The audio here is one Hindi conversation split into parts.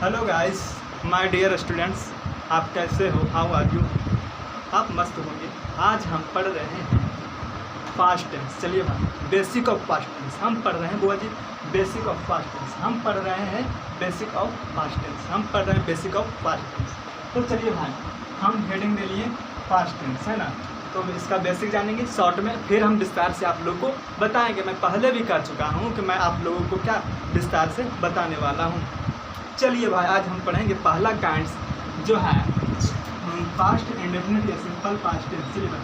Hello guys, my dear students, आप कैसे हो? How are you? आप मस्त होंगे। आज हम पढ़ रहे हैं पास्ट टेंस। चलिए भाई, बेसिक ऑफ पास्ट टेंस हम पढ़ रहे हैं। बुआ जी, बेसिक ऑफ पास्ट टेंस हम पढ़ रहे हैं। बेसिक ऑफ पास्ट टेंस हम पढ़ रहे हैं। Basic of past tense. तो चलिए भाई, हम हेडिंग दे लिए पास्ट टेंस, है ना। तो इसका बेसिक जानेंगे शॉर्ट में, फिर हम विस्तार से आप लोगों को बताएंगे। मैं पहले भी कर चुका हूँ कि मैं आप लोगों को क्या विस्तार से बताने वाला हूँ। चलिए भाई, आज हम पढ़ेंगे पहला काइंड्स जो है पास्ट इंडेफिनिट या सिंपल पास्ट टेंस। चलिए भाई,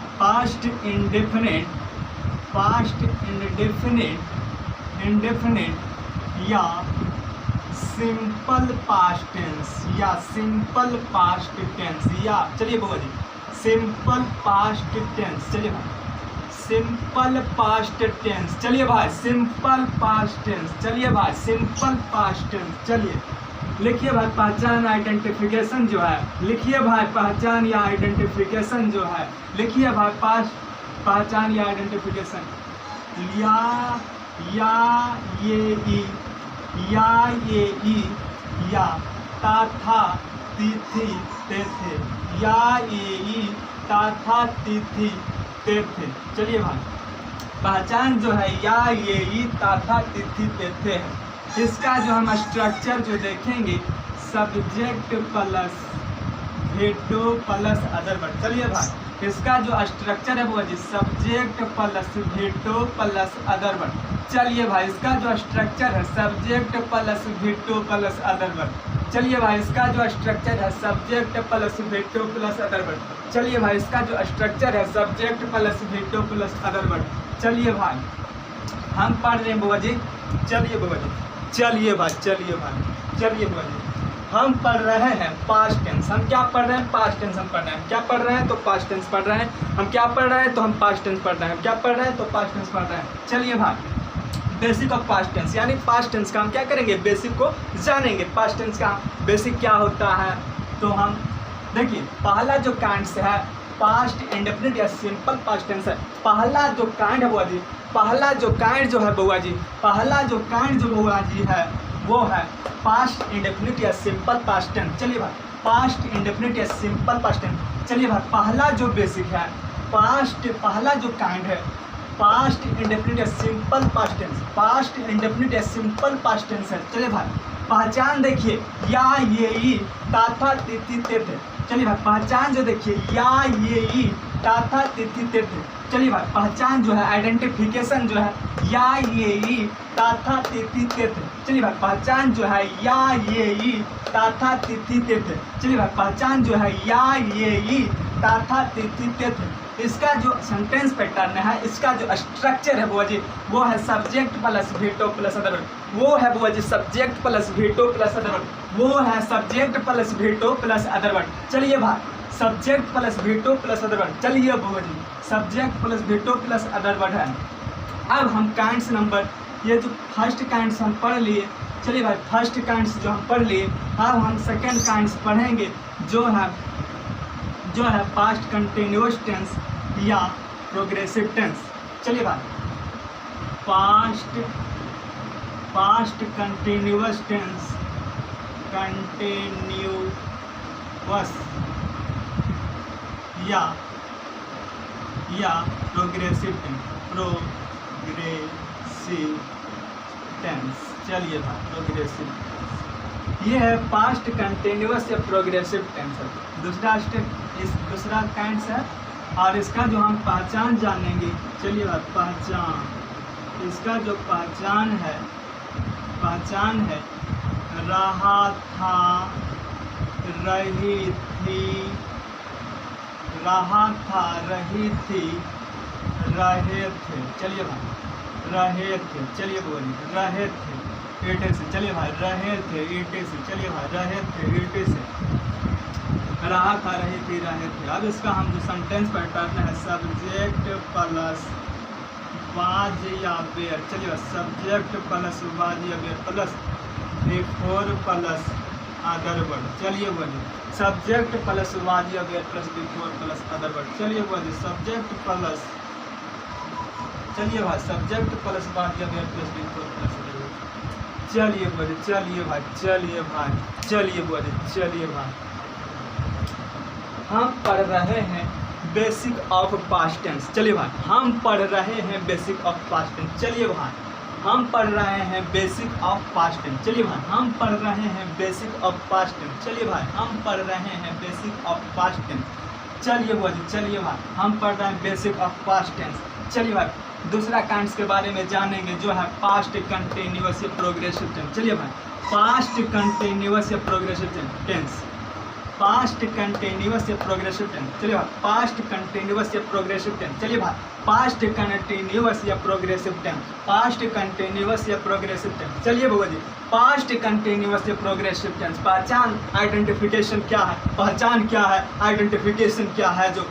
पास्ट इंडेफिनिट या सिंपल पास्ट टेंस या सिंपल पास्ट टेंस या चलिए बुआ जी सिंपल पास्ट टेंस। चलिए भाई, सिंपल पास्ट टेंस। चलिए भाई, सिंपल पास्ट टेंस। चलिए भाई, सिंपल पास्ट टेंस। चलिए लिखिए भाई, पहचान आइडेंटिफिकेशन जो है, लिखिए भाई पहचान या आइडेंटिफिकेशन जो है, लिखिए भाई पास्ट पहचान या आइडेंटिफिकेशन। या ये ई या ताथा तिथि तेथे, या ये ई ताथा तिथि तेथे। चलिए भाई, पहचान जो है या ये ई ताथा तिथि तेथे है। इसका जो हम स्ट्रक्चर जो देखेंगे, सब्जेक्ट प्लस भेटो प्लस अदर वर्ड। चलिए भाई, इसका जो स्ट्रक्चर है वो जी सब्जेक्ट प्लस भेटो प्लस अदर वर्ड। चलिए भाई, इसका जो स्ट्रक्चर है सब्जेक्ट प्लस भेटो प्लस अदर वर्ड। चलिए भाई, इसका जो स्ट्रक्चर है सब्जेक्ट प्लस भेटो प्लस अदर वर्ड। चलिए भाई, इसका जो स्ट्रक्चर है सब्जेक्ट प्लस भेटो प्लस अदर वर्ड। चलिए भाई, हम पढ़ रहे हैं बुआ जी। चलिए बुआ जी, चलिए भाई, चलिए भाई, चलिए बुआ जी, हम पढ़ रहे हैं पास्ट टेंस। हम क्या पढ़ रहे हैं? पास्ट टेंस हम पढ़ रहे हैं। क्या पढ़ रहे हैं? तो पास्ट टेंस पढ़ रहे हैं। हम क्या पढ़ रहे हैं? तो हम पास्ट टेंस पढ़ रहे हैं। क्या पढ़ रहे हैं? तो पास्ट टेंस पढ़ रहे हैं। चलिए भाई, बेसिक ऑफ पास्ट टेंस यानी पास्ट टेंस का हम क्या करेंगे? बेसिक को जानेंगे। पास्ट टेंस का बेसिक क्या होता है? तो हम देखिए, पहला जो काइंड्स है पास्ट इंडेफिनिट या सिंपल पास्ट टेंस है। पहला जो काइंड है बुआ जी, पहला जो काइंड जो है बुआ जी, पहला जो काइंड जो बुआ जी है वो है पास्ट इंडेफिनिट या सिंपल पास्ट टेंस। चलिए भाई, पास्ट इंडेफिनिट या सिंपल पास्ट टेंस। चलिए भाई, पहला जो बेसिक है पहला जो काइंड है पास्ट इंडेफिनिट या simple past tense. Past indefinite या सिंपल पास्ट टेंस है। चलिए भाई, पहचान देखिए, या ये ई ताथा तिथि तेथे। चलिए भाई, पहचान जो देखिए, या ये ई ताथा तिथि तेथे। चलिए भाई, पहचान जो है आइडेंटिफिकेशन जो है, या ये ई ताथा तिथि तेथे। चलिए भाई, पहचान जो है या ये ई ताथा तिथि तेथे। चलिए भाई, पहचान जो है या ये ई ताथा तिथि तेथे। इसका जो सेंटेंस पैटर्न है, इसका जो स्ट्रक्चर है बुआ जी, वो है सब्जेक्ट प्लस भेटो प्लस अदर वर्ड। वो है बुआ जी सब्जेक्ट प्लस भेटो प्लस अदर वर्ड। वो है सब्जेक्ट प्लस भेटो प्लस अदर वर्ड। चलिए भाई, सब्जेक्ट प्लस भेटो प्लस अदर वर्ड। चलिए बुआ जी, सब्जेक्ट प्लस भेटो प्लस अदर वर्ड है। अब हम काइंड्स नंबर, ये जो फर्स्ट काइंड्स हम पढ़ लिए। चलिए भाई, फर्स्ट काइंड्स जो हम पढ़ लिए, अब हम सेकेंड काइंड्स पढ़ेंगे जो है पास्ट कंटिन्यूअस टेंस या प्रोग्रेसिव टेंस। चलिए भाई, पास्ट कंटिन्यूअस टेंस, कंटिन्यूअस या प्रोग्रेसिव टेंस। चलिए भाई, प्रोग्रेसिव, ये है पास्ट कंटिन्यूअस या प्रोग्रेसिव टेंस है। दूसरा स्टेप, इस दूसरा काइंड्स है, और इसका जो हम पहचान जानेंगे। चलिए भाई, पहचान, इसका जो पहचान है रहा था, रही थी, रहा था, रही थी, रहे थे। चलिए भाई, रहे थे। चलिए बोलिए, रहे थे ईटे से। चलिए भाई, रहे थे ईटे से। चलिए भाई, रहे थे ईटे से, रहा था, रही थी, रहे थे। अब इसका हम जो सेंटेंस पैटर्न है सब्जेक्ट प्लस वाज या वेयर। चलिए, सब्जेक्ट प्लस वाज या were plus before plus other word. चलिए बोलिए, सब्जेक्ट प्लस वाज या were plus before plus other word. चलिए बोलिए, सब्जेक्ट प्लस, चलिए भाई, सब्जेक्ट प्लस वाज या were plus before plus other word. चलिए बोले, चलिए भाई, चलिए भाई, चलिए बोले, चलिए भाई। हम पढ़ रहे हैं बेसिक ऑफ पास्ट टेंस। चलिए भाई, हम पढ़ रहे हैं बेसिक ऑफ पास्ट टेंस। चलिए भाई, हम पढ़ रहे हैं बेसिक ऑफ पास्ट टेंस। चलिए भाई, हम पढ़ रहे हैं बेसिक ऑफ पास्ट टेंस। चलिए भाई, हम पढ़ रहे हैं बेसिक ऑफ पास्ट टेंस। चलिए बोलिए, चलिए भाई, हम पढ़ रहे हैं बेसिक ऑफ पास्ट टेंस। चलिए भाई, दूसरा काइंड्स के बारे में जानेंगे जो है पास्ट कंटिन्यूअस या प्रोग्रेसिव टेंस। चलिए भाई, पास्ट कंटिन्यूअस या प्रोग्रेसिव टेंस, पास्ट कंटिन्यूअस या प्रोग्रेसिव टेंस। चलिए भाई, पास्ट कंटिन्यूअस या प्रोग्रेसिव टेंस। चलिए भाई, पास्ट कंटिन्यूअस या प्रोग्रेसिव टेंस, पास्ट कंटिन्यूअस या प्रोग्रेसिव टेंस। चलिए बाबा जी, पास्ट कंटिन्यूअस या प्रोग्रेसिव टेंस। पहचान, आइडेंटिफिकेशन क्या है, पहचान क्या है, आइडेंटिफिकेशन क्या है, जो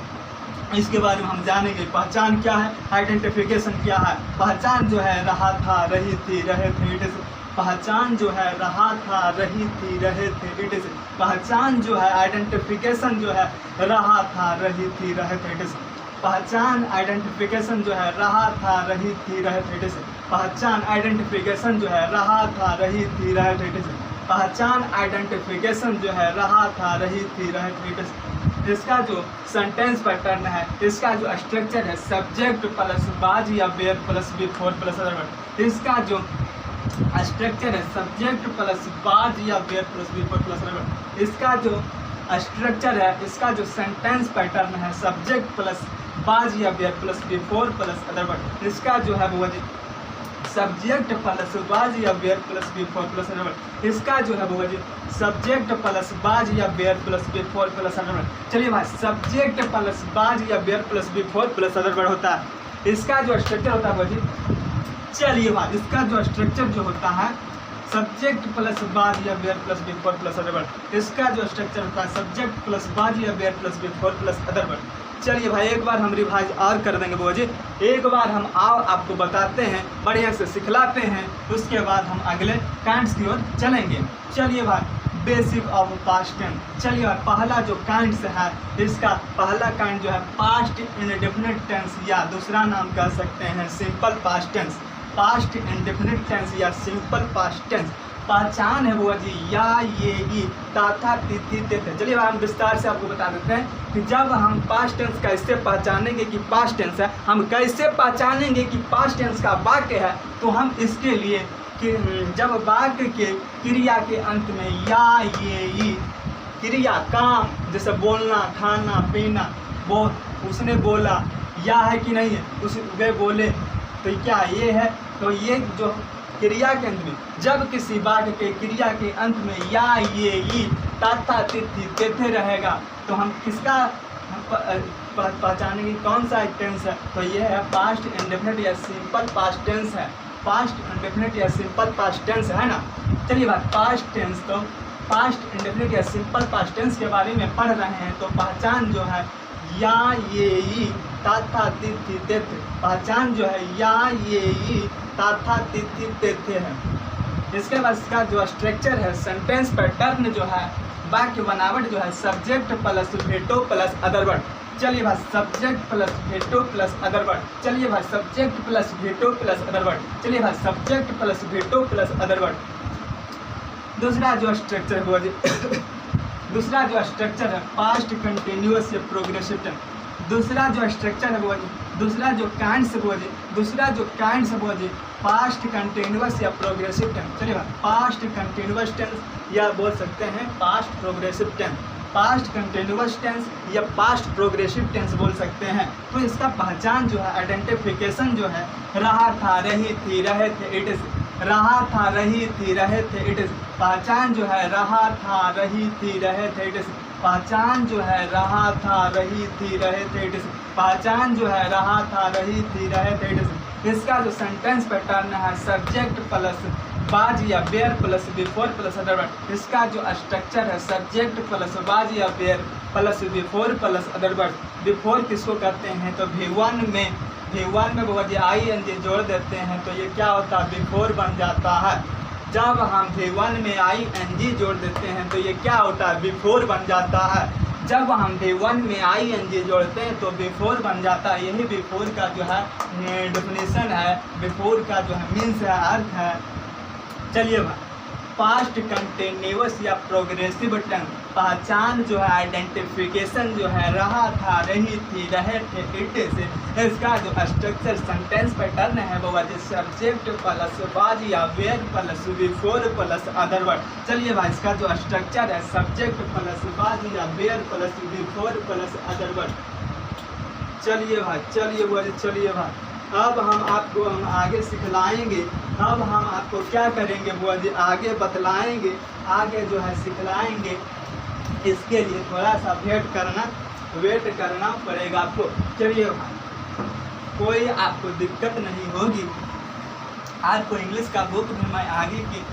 इसके बारे में हम जानेंगे। पहचान क्या है, आइडेंटिफिकेशन क्या है। पहचान जो है रहा था, रही थी, रहे थे, इट इज। पहचान जो है रहा था, रही थी, रहे थे, इट इज। पहचान जो है, आइडेंटिफिकेशन जो है रहा था, रही थी, रहे थे, इट इज। पहचान, आइडेंटिफिकेशन जो है रहा था, रही थी, रहे थे, इट इज। पहचान, आइडेंटिफिकेशन जो है रहा था, रही थी, रहे थे, इट इज। पहचान, आइडेंटिफिकेशन जो है रहा था, रही थी, रहे थे, इट इज। इसका जो सेंटेंस पैटर्न है, इसका जो स्ट्रक्चर है, सब्जेक्ट प्लस बाज या were plus before plus other word. इसका जो स्ट्रक्चर है, सब्जेक्ट प्लस बाज या were plus before plus other word. इसका जो स्ट्रक्चर है, इसका जो सेंटेंस पैटर्न है, सब्जेक्ट प्लस बाज या were plus before plus other word. इसका जो है वो सब्जेक्ट प्लस बाज या were plus before plus other word. इसका जो है वो सब्जेक्ट प्लस बाज या were plus before plus other word. चलिए भाई, सब्जेक्ट प्लस बाज या were plus before plus other word होता है। इसका जो स्ट्रक्चर होता है वो चलिए भाई, इसका जो स्ट्रक्चर जो होता है, सब्जेक्ट प्लस बाज या were plus before plus other word. इसका जो स्ट्रक्चर होता है, सब्जेक्ट प्लस बाज या were plus before plus other word. चलिए भाई, एक बार हम रिवाइज और कर देंगे बुआ जी। एक बार हम आपको बताते हैं, बढ़िया से सिखलाते हैं, उसके बाद हम अगले काइंड्स की ओर चलेंगे। चलिए भाई, बेसिक ऑफ पास्ट टेंस। चलिए भाई, पहला जो काइंड्स है, इसका पहला काइंड जो है पास्ट इंडेफिनिट टेंस या दूसरा नाम कह सकते हैं simple past tense. Past indefinite tense या सिंपल पास्ट टेंस। पहचान है बुआ जी या, ये, ई, ताथा, तिथि, तेथे। चलिए भाई, हम विस्तार से आपको बता देते हैं कि जब हम पास्ट टेंस कैसे पहचानेंगे कि पास्ट टेंस है, हम कैसे पहचानेंगे कि पास्ट टेंस का वाक्य है, तो हम इसके लिए कि जब वाक्य के क्रिया के अंत में या, ये, ई, क्रिया काम, जैसे बोलना, खाना, पीना, वो उसने बोला, या है कि नहीं है, उस वे बोले, तो क्या ये है। तो ये जो क्रिया के अंत में, जब किसी वाक्य के क्रिया के अंत में या, ये, ई, ताथा, तिथि, तेथे रहेगा, तो हम किसका पहचानेंगे, कौन सा टेंस है। तो ये है पास्ट इंडेफिनिट या सिंपल पास्ट टेंस है। पास्ट इंडेफिनिट या सिंपल पास्ट टेंस है ना। चलिए बात, पास्ट टेंस, तो पास्ट इंडेफिनिट या सिंपल पास्ट टेंस के बारे में पढ़ रहे हैं, तो पहचान जो है या, ये, ई, ताथा, तिथि, तेथे। पहचान जो है या, ये, ई, ताथा, तिथि, तेथे है। इसके बाद इसका जो स्ट्रक्चर है, सेंटेंस पैटर्न जो है, वाक्य बनावट जो है, सब्जेक्ट प्लस भेटो प्लस अदर वर्ड। चलिए भाई, सब्जेक्ट प्लस भेटो प्लस अदर वर्ड। चलिए भाई, सब्जेक्ट प्लस भेटो प्लस अदर वर्ड। चलिए भाई, सब्जेक्ट प्लस भेटो प्लस अदर वर्ड। दूसरा जो स्ट्रक्चर है दूसरा जो स्ट्रक्चर है पास्ट कंटिन्यूअस या प्रोग्रेसिव टेंस। दूसरा जो स्ट्रक्चर है वो दूसरा जो काइंड्स है वो दूसरा जो काइंड्स है वो पास्ट कंटिन्यूअस या प्रोग्रेसिव टेंस। चलिए भाई, पास्ट कंटिन्यूअस टेंस या बोल सकते हैं past progressive tense. Past continuous tense या पास्ट प्रोग्रेसिव टेंस बोल सकते हैं। तो इसका पहचान जो है, आइडेंटिफिकेशन जो है, रहा था, रही थी, रहे थे, इट इज। रहा था, रही थी, रहे थे, इट इज। पहचान जो है रहा था, रही थी, रहे थे, इट इज। पहचान जो है रहा था, रही थी, रहे थे, इट इज। पहचान जो है रहा था, रही थी, रहे थे, इट इज। इसका जो सेंटेंस पैटर्न है, सब्जेक्ट प्लस बाज या were plus before plus other word. इसका जो स्ट्रक्चर है, सब्जेक्ट प्लस बाज या were plus before plus other word. Before किसको कहते हैं, तो V1 में वो ING जोड़ देते हैं, तो ये क्या होता है, बिफोर बन जाता है। जब हम V1 में ING जोड़ देते हैं, तो ये क्या होता है, बिफोर बन जाता है। जब हम V1 में ING जोड़ते हैं तो बिफोर बन जाता है। यही बिफोर का जो है डेफिनेशन है, बिफोर का जो है मीन्स है, अर्थ है। चलिए भाई, पास्ट कंटिन्यूअस या प्रोग्रेसिव टेंस पहचान जो है, आइडेंटिफिकेशन जो है, रहा था, रही थी, रहे थे, इट से इसका जो स्ट्रक्चर सेंटेंस पैटर्न है वो है सब्जेक्ट प्लस वाज या were plus before plus other word. चलिए भाई, इसका जो स्ट्रक्चर है सब्जेक्ट प्लस वाज या were plus before plus other word. चलिए भाई, चलिए भाई, अब हम आगे सिखलाएंगे। अब हम आपको क्या करेंगे बुआ जी, आगे बतलाएंगे, आगे जो है सिखलाएंगे। इसके लिए थोड़ा सा वेट करना पड़ेगा आपको। चलिए भाई, कोई आपको दिक्कत नहीं होगी। आपको इंग्लिश का बुक भी मैं आगे की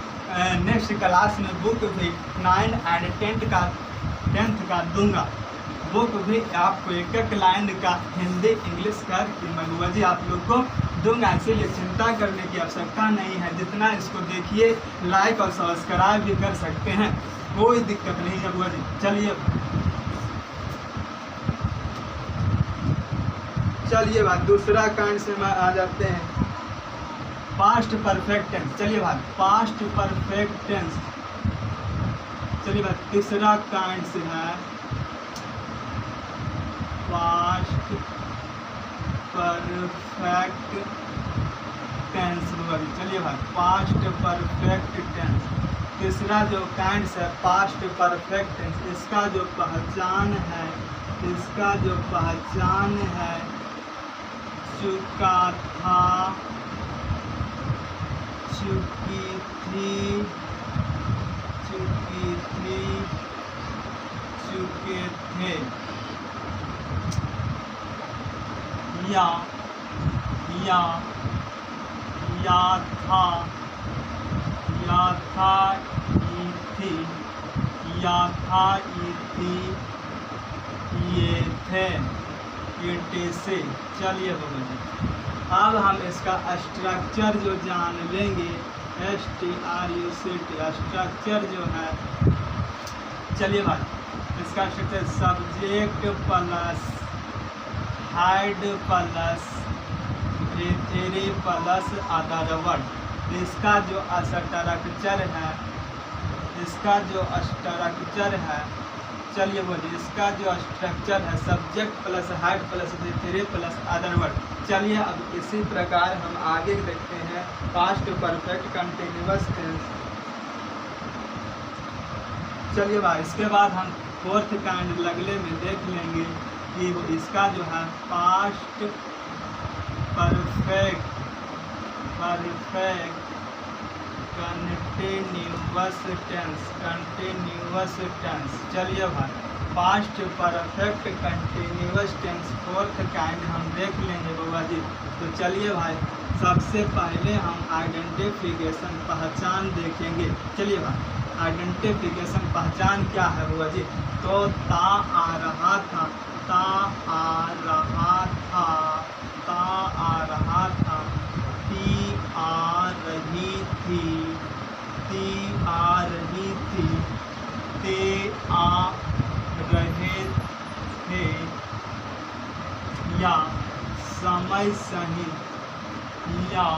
नेक्स्ट क्लास में बुक भी 9 और 10th का दूंगा। बुक भी आपको एक लाइन का हिंदी इंग्लिश का मैं जी आप लोग को दूंगा, इसीलिए चिंता करने की आवश्यकता नहीं है। जितना इसको देखिए, लाइक और सब्सक्राइब भी कर सकते हैं, कोई दिक्कत नहीं है बुआ जी। चलिए भाई, दूसरा कांड से मैं आ जाते हैं, पास्ट परफेक्ट टेंस। चलिए भाई, पास्ट परफेक्ट टेंस। चलिए भाई, तीसरा कांड से है पास्ट परफेक्ट टेंस। चलिए भाई, पास्ट परफेक्ट टेंस तीसरा जो कांड है पास्ट परफेक्ट टेंस। इसका जो पहचान है चुका था, चुकी थी, चुके थे, या था, ई थी, ये थे, ये से। चलिए अब हम इसका स्ट्रक्चर जो जान लेंगे, STRUCT स्ट्रक्चर जो है। चलिए भाई, इसका structure subject plus had plus रेफेरी प्लस अदर वर्ड। इसका जो स्ट्रक्चर है, चलिए बोलिए, इसका जो स्ट्रक्चर है सब्जेक्ट प्लस हेड प्लस रेफेरी प्लस अदर वर्ड। चलिए अब इसी प्रकार हम आगे देखते हैं पास्ट परफेक्ट कंटिन्यूअस टेंस। चलिए भाई, इसके बाद हम फोर्थ काइंड लगले में देख लेंगे कि इसका जो है पास्ट परफेक्ट कंटिन्यूअस टेंस। चलिए भाई, past perfect continuous tense fourth kind हम देख लेंगे बाबा जी। तो चलिए भाई, सबसे पहले हम आइडेंटिफिकेशन पहचान देखेंगे। चलिए भाई, आइडेंटिफिकेशन पहचान क्या है बाबा जी? तो ता आ रहा था, ता आ रहा था, ता आ रहा था, ती आ रही थी, ती आ रही थी, ते आ रहे थे, या समय सही, या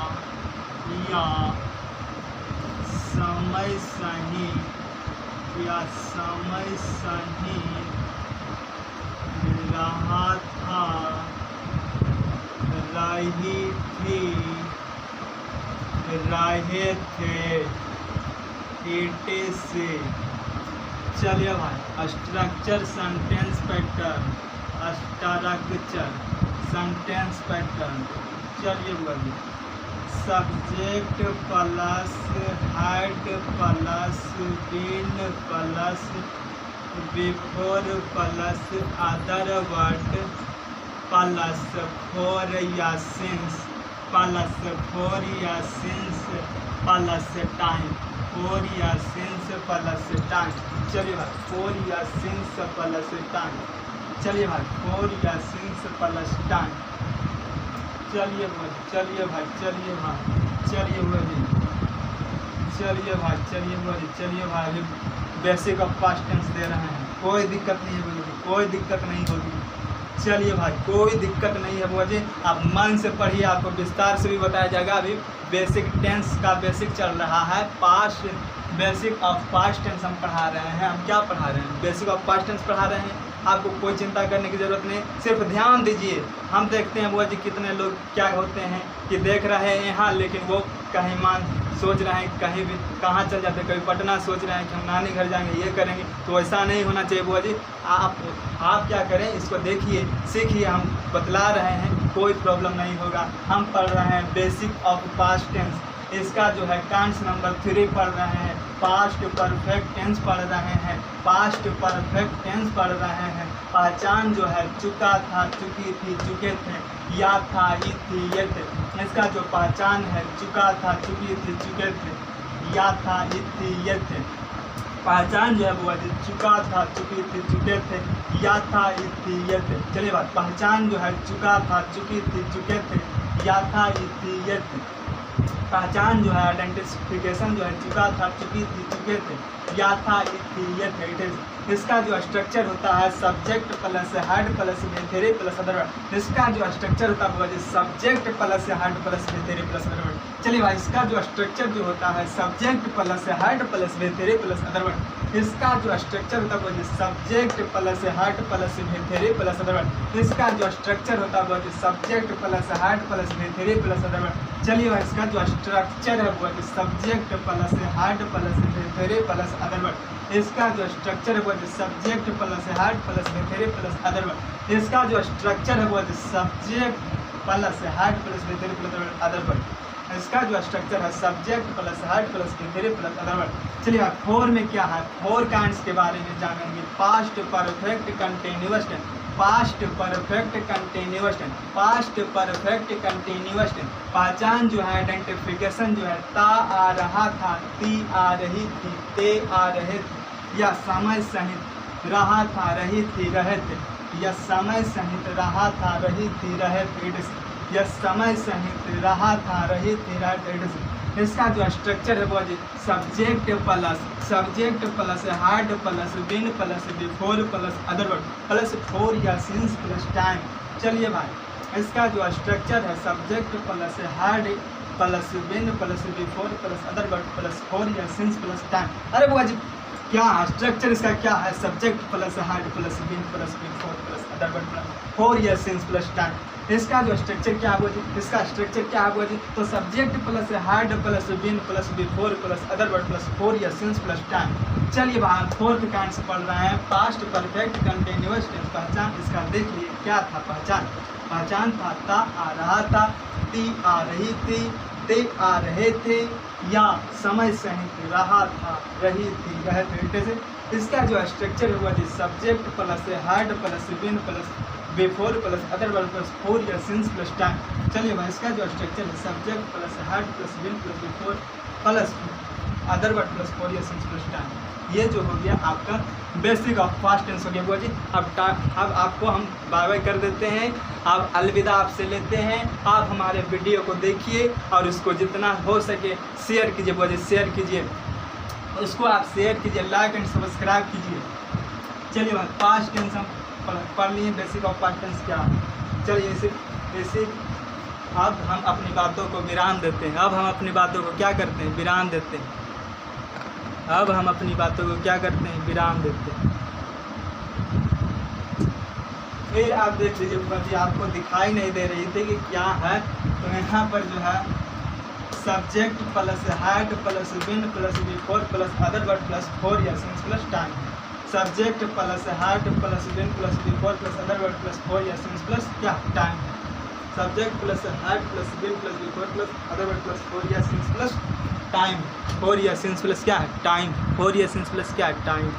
समय सही, या समय सही रहा था, रही थी, रहे थे, एटे से। चलिए भाई, structure sentence pattern, structure sentence pattern. चलिए बोलिए, subject plus had plus been plus before plus other word plus for या सिंस प्लस फॉर या सिंस प्लस टाइम, फॉर या सिंस प्लस टाइम। चलिए भाई, फॉर या सिंस प्लस टाइम। चलिए भाई, फॉर या सिंस प्लस टाइम। चलिए भाई, चलिए भाई, चलिए भाई, चलिए भाई, चलिए भाई, चलिए भाई, चलिए भाई, अभी बेसिक ऑफ पास्ट टेंस दे रहे हैं, कोई दिक्कत नहीं होगी, कोई दिक्कत नहीं होगी। चलिए भाई कोई दिक्कत नहीं है बुआ जी, आप मन से पढ़िए, आपको विस्तार से भी बताया जाएगा। अभी बेसिक टेंस का बेसिक चल रहा है, past basic of past tense हम पढ़ा रहे हैं। हम क्या पढ़ा रहे हैं? बेसिक ऑफ पास्ट टेंस पढ़ा रहे हैं। आपको कोई चिंता करने की ज़रूरत नहीं, सिर्फ ध्यान दीजिए। हम देखते हैं बुआ जी कितने लोग क्या होते हैं कि देख रहे हैं यहाँ, लेकिन वो कहीं सोच रहे हैं कहीं भी कहाँ चल जाते हैं, कभी पटना सोच रहे हैं कि हम नानी घर जाएंगे, ये करेंगे। तो ऐसा नहीं होना चाहिए बुआ जी। आप क्या करें, इसको देखिए, सीखिए, हम बतला रहे हैं, कोई प्रॉब्लम नहीं होगा। हम पढ़ रहे हैं बेसिक ऑफ पास्ट टेंस, इसका जो है टेंस नंबर 3 पढ़ रहे हैं, पास्ट परफेक्ट टेंस पढ़ रहे हैं, पास्ट परफेक्ट टेंस पढ़ रहे हैं। पहचान जो है चुका था, चुकी थी, चुके थे, या था, ई थी, ये थे। इसका जो पहचान है चुका था, चुकी थी, चुके थे, या था, ई थी, ये थे। पहचान जो है वो चुका था, चुकी थी, चुके थे, या था, ई थी, ये थे। चलिए बात, पहचान जो है चुका था, चुकी थी, चुके थे, या था, ई थी, ये थे। पहचान जो है आइडेंटिफिकेशन जो है चुका था, चुकी थी, चुके थे, या था, ई थी, ये थे। इसका जो स्ट्रक्चर होता है subject plus had plus V third plus other word. इसका जो स्ट्रक्चर होता है subject plus had plus V third plus other word. चलिए भाई, इसका जो स्ट्रक्चर जो होता है subject plus had plus V third plus other word. इसका जो स्ट्रक्चर होता है subject plus had plus V third plus other word. इसका जो स्ट्रक्चर होता है subject plus had plus V third plus other word. चलिए भाई, इसका जो स्ट्रक्चर है वो subject plus had plus V third plus other word. इसका जो स्ट्रक्चर है वो subject plus had plus V third plus other word. इसका जो स्ट्रक्चर है वो subject plus had plus V third plus other word. इसका जो स्ट्रक्चर है subject plus had plus V third plus other word. चलिए आप 4 में क्या है, 4 काइंड्स के बारे में जानेंगे। Past perfect continuous tense, past perfect continuous tense, past perfect continuous tense. पहचान जो है आइडेंटिफिकेशन जो है ता आ रहा था, ती आ रही थी, ते आ रहे थे, या समय सहित रहा था, रही थी, रहे थे, या समय सहित रहा था, रही थी, रहे थे, या समय सहित रहा था, रही थी, रहे थे। इसका जो स्ट्रक्चर है वो subject plus had plus been plus before plus other word plus for या सिंस प्लस टाइम। चलिए भाई, इसका जो स्ट्रक्चर है subject plus had plus been plus before plus other word plus for या सिंस प्लस टाइम। अरे बुआ जी क्या स्ट्रक्चर इसका क्या है? Subject plus had plus been plus before plus other word plus for या सिंस प्लस टाइम। इसका जो स्ट्रक्चर क्या है जी, इसका स्ट्रक्चर क्या है जी, तो subject plus had plus been plus before plus other word plus for या सिंस प्लस टाइम। चलिए वहाँ 4 के काइंड से पढ़ रहे हैं। Past perfect continuous tense. पहचान इसका देख लिए क्या था। पहचान था ता आ रहा था, ती आ रही थी, ते आ रहे थे, या समय सहित रहा था, रही थी, रहे थे। से इसका जो स्ट्रक्चर हुआ जी subject plus had plus been plus before plus other word plus for या सिंस प्लस टाइम। चलिए भाई, इसका जो स्ट्रक्चर है subject plus had plus been plus before plus other word plus for या सिंस प्लस टाइम। ये जो हो गया आपका बेसिक ऑफ पास्ट टेंस हो गया बुआ जी। अब आपको हम बाय बाय कर देते हैं, आप अलविदा आपसे लेते हैं। आप हमारे वीडियो को देखिए और इसको जितना हो सके शेयर कीजिए बुआ जी, शेयर कीजिए उसको, आप शेयर कीजिए, लाइक एंड सब्सक्राइब कीजिए। चलिए भाई, पास्ट टेंस हम पढ़ लिए, बेसिक ऑफ पास्ट टेंस क्या है। चलिए बेसिक अब हम अपनी बातों को विराम देते हैं। अब हम अपनी बातों को क्या करते हैं, विराम देते हैं। अब हम अपनी बातों को क्या करते हैं, विराम देते हैं। फिर आप देख लीजिए ऊपर जी, आपको दिखाई नहीं दे रही थी कि क्या है, तो यहाँ पर जो है subject plus had plus been plus before plus other word plus for या since plus time. Subject plus had plus been plus before plus other word plus for या सिंस प्लस क्या time. Subject plus had plus been plus before plus other word plus for या सिंस प्लस टाइम। फोर या सिंस प्लस क्या है, टाइम। फोर या सिंस प्लस क्या है, टाइम।